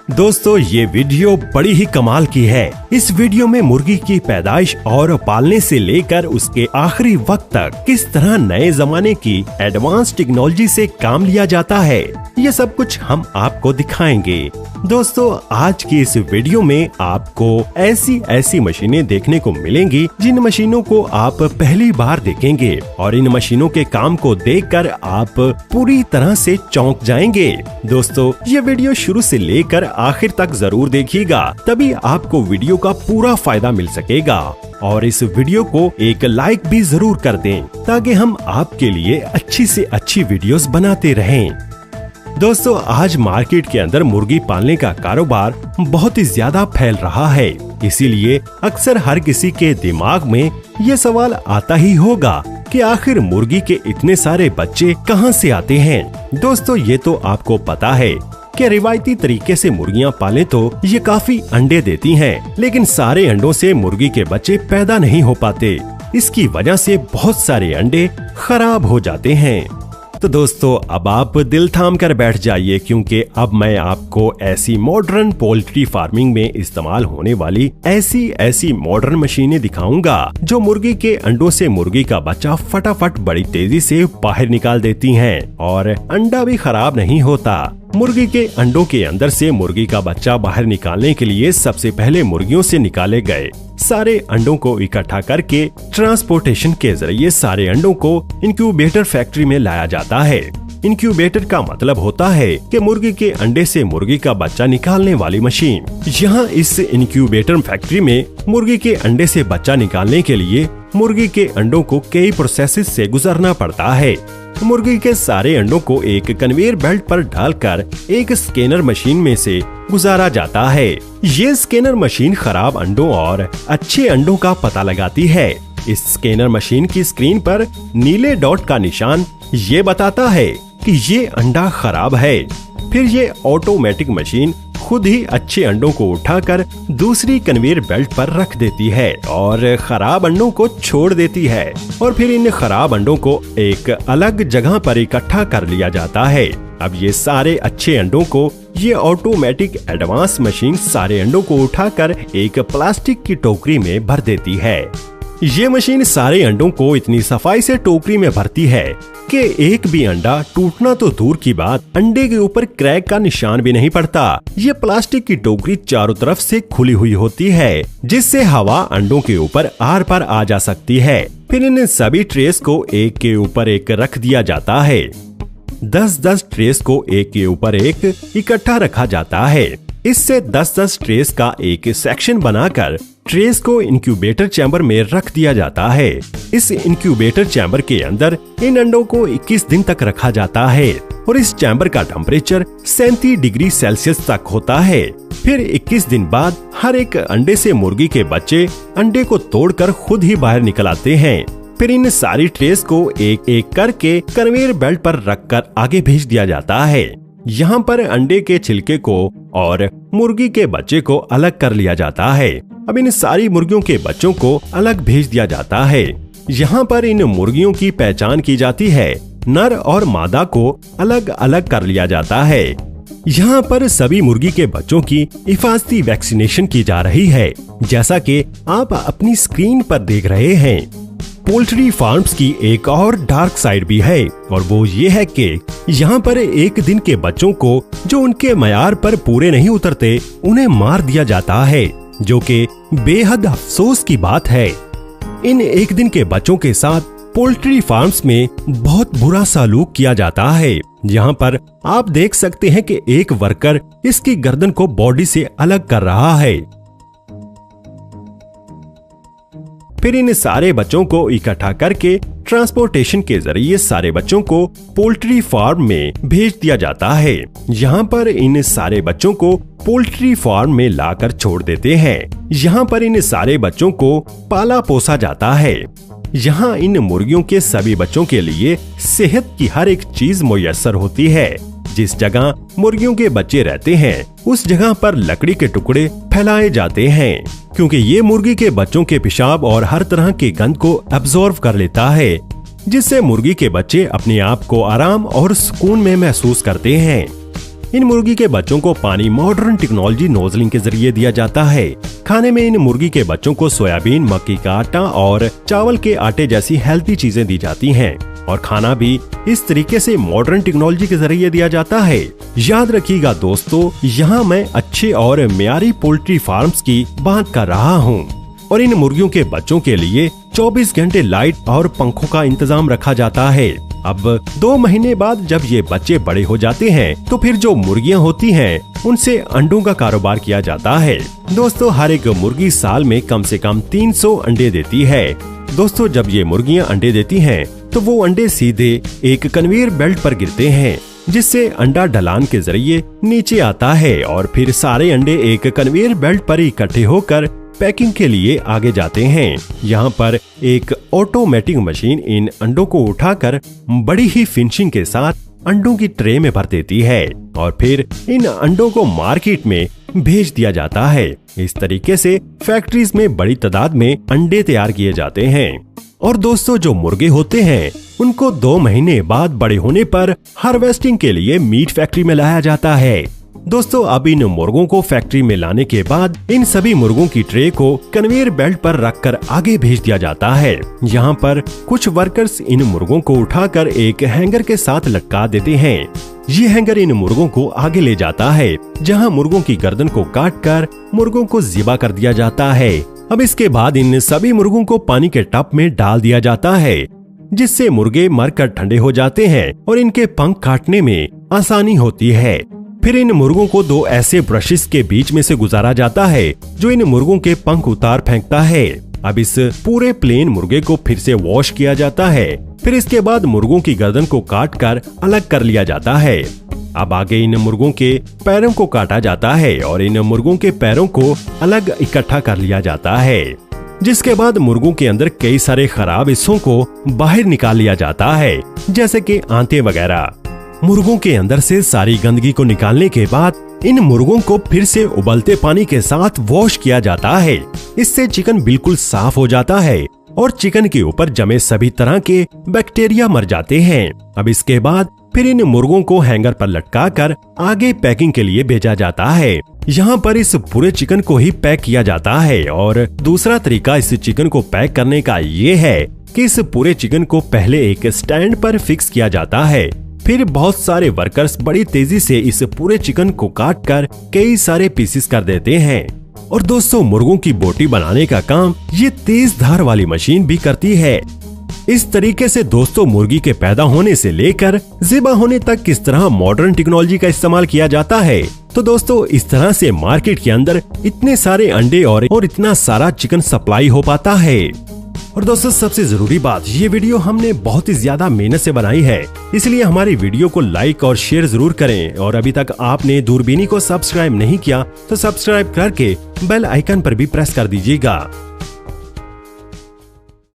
दोस्तों ये वीडियो बड़ी ही कमाल की है। इस वीडियो में मुर्गी की पैदाइश और पालने से लेकर उसके आखिरी वक्त तक किस तरह नए जमाने की एडवांस टेक्नोलॉजी से काम लिया जाता है, ये सब कुछ हम आपको दिखाएंगे। दोस्तों आज की इस वीडियो में आपको ऐसी मशीनें देखने को मिलेंगी जिन मशीनों को आप पहली बार देखेंगे और इन मशीनों के काम को देखकर आप पूरी तरह से चौंक जाएंगे। दोस्तों ये वीडियो शुरू से लेकर आखिर तक जरूर देखिएगा, तभी आपको वीडियो का पूरा फायदा मिल सकेगा। और इस वीडियो को एक लाइक भी जरूर कर दें ताकि हम आपके लिए अच्छी से अच्छी वीडियोस बनाते रहें। दोस्तों आज मार्केट के अंदर मुर्गी पालने का कारोबार बहुत ही ज्यादा फैल रहा है, इसीलिए अक्सर हर किसी के दिमाग में ये सवाल आता ही होगा कि आखिर मुर्गी के इतने सारे बच्चे कहां से आते हैं। दोस्तों ये तो आपको पता है कि रिवायती तरीके से मुर्गियां पालें तो ये काफी अंडे देती हैं, लेकिन सारे अंडों से मुर्गी के बच्चे पैदा नहीं हो पाते। इसकी वजह से बहुत सारे अंडे खराब हो जाते हैं। तो दोस्तों अब आप दिल थाम कर बैठ जाइए, क्योंकि अब मैं आपको ऐसी मॉडर्न पोल्ट्री फार्मिंग में इस्तेमाल होने वाली ऐसी मॉडर्न मशीनें दिखाऊंगा जो मुर्गी के अंडों से मुर्गी का बच्चा फटाफट बड़ी तेजी से बाहर निकाल देती हैं और अंडा भी खराब नहीं होता। मुर्गी के अंडों के अंदर से मुर्गी का बच्चा बाहर निकालने के लिए सबसे पहले मुर्गियों से निकाले गए सारे अंडों को इकट्ठा करके ट्रांसपोर्टेशन के जरिए सारे अंडों को इंक्यूबेटर फैक्ट्री में लाया जाता है। इंक्यूबेटर का मतलब होता है कि मुर्गी के अंडे से मुर्गी का बच्चा निकालने वाली मशीन। यहाँ इस इंक्यूबेटर फैक्ट्री में मुर्गी के अंडे से बच्चा निकालने के लिए मुर्गी के अंडों को कई प्रोसेसेस से गुजरना पड़ता है। मुर्गी के सारे अंडों को एक कन्वेयर बेल्ट पर डालकर एक स्कैनर मशीन में से गुजारा जाता है। ये स्कैनर मशीन खराब अंडों और अच्छे अंडों का पता लगाती है। इस स्कैनर मशीन की स्क्रीन पर नीले डॉट का निशान ये बताता है कि ये अंडा खराब है। फिर ये ऑटोमेटिक मशीन खुद ही अच्छे अंडों को उठाकर दूसरी कन्वेयर बेल्ट पर रख देती है और खराब अंडों को छोड़ देती है, और फिर इन खराब अंडों को एक अलग जगह पर इकट्ठा कर लिया जाता है। अब ये सारे अच्छे अंडों को ये ऑटोमेटिक एडवांस मशीन सारे अंडों को उठाकर एक प्लास्टिक की टोकरी में भर देती है। ये मशीन सारे अंडों को इतनी सफाई से टोकरी में भरती है कि एक भी अंडा टूटना तो दूर की बात, अंडे के ऊपर क्रैक का निशान भी नहीं पड़ता। ये प्लास्टिक की टोकरी चारों तरफ से खुली हुई होती है, जिससे हवा अंडों के ऊपर आर पार आ जा सकती है। फिर इन सभी ट्रेस को एक के ऊपर एक रख दिया जाता है। 10-10 ट्रेस को एक के ऊपर एक इकट्ठा रखा जाता है। इससे 10-10 ट्रेस का एक सेक्शन बनाकर ट्रेस को इंक्यूबेटर चैम्बर में रख दिया जाता है। इस इंक्यूबेटर चैम्बर के अंदर इन अंडों को 21 दिन तक रखा जाता है और इस चैम्बर का टेम्परेचर 37 डिग्री सेल्सियस तक होता है। फिर 21 दिन बाद हर एक अंडे से मुर्गी के बच्चे अंडे को तोड़कर खुद ही बाहर निकल आते हैं। फिर इन सारी ट्रेस को एक एक करके कन्वेयर बेल्ट पर रखकर आगे भेज दिया जाता है। यहाँ पर अंडे के छिलके को और मुर्गी के बच्चे को अलग कर लिया जाता है। अब इन सारी मुर्गियों के बच्चों को अलग भेज दिया जाता है। यहाँ पर इन मुर्गियों की पहचान की जाती है। नर और मादा को अलग अलग कर लिया जाता है। यहाँ पर सभी मुर्गी के बच्चों की हिफाजती वैक्सीनेशन की जा रही है, जैसा कि आप अपनी स्क्रीन पर देख रहे हैं। पोल्ट्री फार्म्स की एक और डार्क साइड भी है, और वो ये है कि यहाँ पर एक दिन के बच्चों को जो उनके मयार पर पूरे नहीं उतरते उन्हें मार दिया जाता है, जो कि बेहद अफसोस की बात है। इन एक दिन के बच्चों के साथ पोल्ट्री फार्म्स में बहुत बुरा सलूक किया जाता है। यहाँ पर आप देख सकते हैं कि एक वर्कर इसकी गर्दन को बॉडी से अलग कर रहा है। फिर इन सारे बच्चों को इकट्ठा करके ट्रांसपोर्टेशन के जरिए सारे बच्चों को पोल्ट्री फार्म में भेज दिया जाता है। यहाँ पर इन सारे बच्चों को पोल्ट्री फार्म में लाकर छोड़ देते हैं। यहाँ पर इन सारे बच्चों को पाला पोसा जाता है। यहाँ इन मुर्गियों के सभी बच्चों के लिए सेहत की हर एक चीज मुयस्सर होती है। जिस जगह मुर्गियों के बच्चे रहते हैं उस जगह पर लकड़ी के टुकड़े फैलाए जाते हैं, क्योंकि ये मुर्गी के बच्चों के पेशाब और हर तरह की गंद को एब्जॉर्ब कर लेता है, जिससे मुर्गी के बच्चे अपने आप को आराम और सुकून में महसूस करते हैं। इन मुर्गी के बच्चों को पानी मॉडर्न टेक्नोलॉजी नोजलिंग के जरिए दिया जाता है। खाने में इन मुर्गी के बच्चों को सोयाबीन, मक्की का आटा और चावल के आटे जैसी हेल्थी चीजें दी जाती हैं और खाना भी इस तरीके से मॉडर्न टेक्नोलॉजी के जरिए दिया जाता है। याद रखिएगा दोस्तों, यहाँ मैं अच्छे और मियारी पोल्ट्री फार्म्स की बात कर रहा हूँ और इन मुर्गियों के बच्चों के लिए 24 घंटे लाइट और पंखों का इंतजाम रखा जाता है। अब 2 महीने बाद जब ये बच्चे बड़े हो जाते हैं तो फिर जो मुर्गियां होती हैं उनसे अंडों का कारोबार किया जाता है। दोस्तों, हर एक मुर्गी साल में कम से कम 300 अंडे देती है। दोस्तों, जब ये मुर्गियां अंडे देती हैं तो वो अंडे सीधे एक कन्वेयर बेल्ट पर गिरते हैं, जिससे अंडा ढलान के जरिए नीचे आता है और फिर सारे अंडे एक कन्वेयर बेल्ट पर इकट्ठे होकर पैकिंग के लिए आगे जाते हैं। यहाँ पर एक ऑटोमेटिक मशीन इन अंडों को उठाकर बड़ी ही फिनिशिंग के साथ अंडों की ट्रे में भर देती है और फिर इन अंडों को मार्केट में भेज दिया जाता है। इस तरीके से फैक्ट्रीज में बड़ी तादाद में अंडे तैयार किए जाते हैं। और दोस्तों, जो मुर्गे होते हैं उनको 2 महीने बाद बड़े होने पर हार्वेस्टिंग के लिए मीट फैक्ट्री में लाया जाता है। दोस्तों, अब इन मुर्गों को फैक्ट्री में लाने के बाद इन सभी मुर्गों की ट्रे को कन्वेयर बेल्ट पर रखकर आगे भेज दिया जाता है। यहाँ पर कुछ वर्कर्स इन मुर्गों को उठाकर एक हैंगर के साथ लटका देते हैं। ये हैंगर इन मुर्गों को आगे ले जाता है, जहाँ मुर्गों की गर्दन को काटकर मुर्गों को ज़िबा कर दिया जाता है। अब इसके बाद इन सभी मुर्गों को पानी के टब में डाल दिया जाता है, जिससे मुर्गे मरकर ठंडे हो जाते हैं और इनके पंख काटने में आसानी होती है। फिर इन मुर्गों को 2 ऐसे ब्रशेस के बीच में से गुजारा जाता है जो इन मुर्गों के पंख उतार फेंकता है। अब इस पूरे प्लेन मुर्गे को फिर से वॉश किया जाता है। फिर इसके बाद मुर्गों की गर्दन को काटकर अलग कर लिया जाता है। अब आगे इन मुर्गों के पैरों को काटा जाता है और इन मुर्गों के पैरों को अलग इकट्ठा कर लिया जाता है, जिसके बाद मुर्गों के अंदर कई सारे खराब हिस्सों को बाहर निकाल लिया जाता है, जैसे कि आंतें वगैरह। मुर्गों के अंदर से सारी गंदगी को निकालने के बाद इन मुर्गों को फिर से उबलते पानी के साथ वॉश किया जाता है। इससे चिकन बिल्कुल साफ हो जाता है और चिकन के ऊपर जमे सभी तरह के बैक्टीरिया मर जाते हैं। अब इसके बाद फिर इन मुर्गों को हैंगर पर लटकाकर आगे पैकिंग के लिए भेजा जाता है। यहाँ पर इस पूरे चिकन को ही पैक किया जाता है और दूसरा तरीका इस चिकन को पैक करने का ये है कि इस पूरे चिकन को पहले एक स्टैंड पर फिक्स किया जाता है। फिर बहुत सारे वर्कर्स बड़ी तेजी से इस पूरे चिकन को काटकर कई सारे पीसेस कर देते हैं। और दोस्तों, मुर्गों की बोटी बनाने का काम ये तेज धार वाली मशीन भी करती है। इस तरीके से दोस्तों, मुर्गी के पैदा होने से लेकर ज़िबा होने तक किस तरह मॉडर्न टेक्नोलॉजी का इस्तेमाल किया जाता है। तो दोस्तों, इस तरह से मार्केट के अंदर इतने सारे अंडे और इतना सारा चिकन सप्लाई हो पाता है। और दोस्तों, सबसे जरूरी बात, ये वीडियो हमने बहुत ही ज्यादा मेहनत से बनाई है, इसलिए हमारी वीडियो को लाइक और शेयर जरूर करें। और अभी तक आपने दूरबीनी को सब्सक्राइब नहीं किया तो सब्सक्राइब करके बेल आइकन पर भी प्रेस कर दीजिएगा।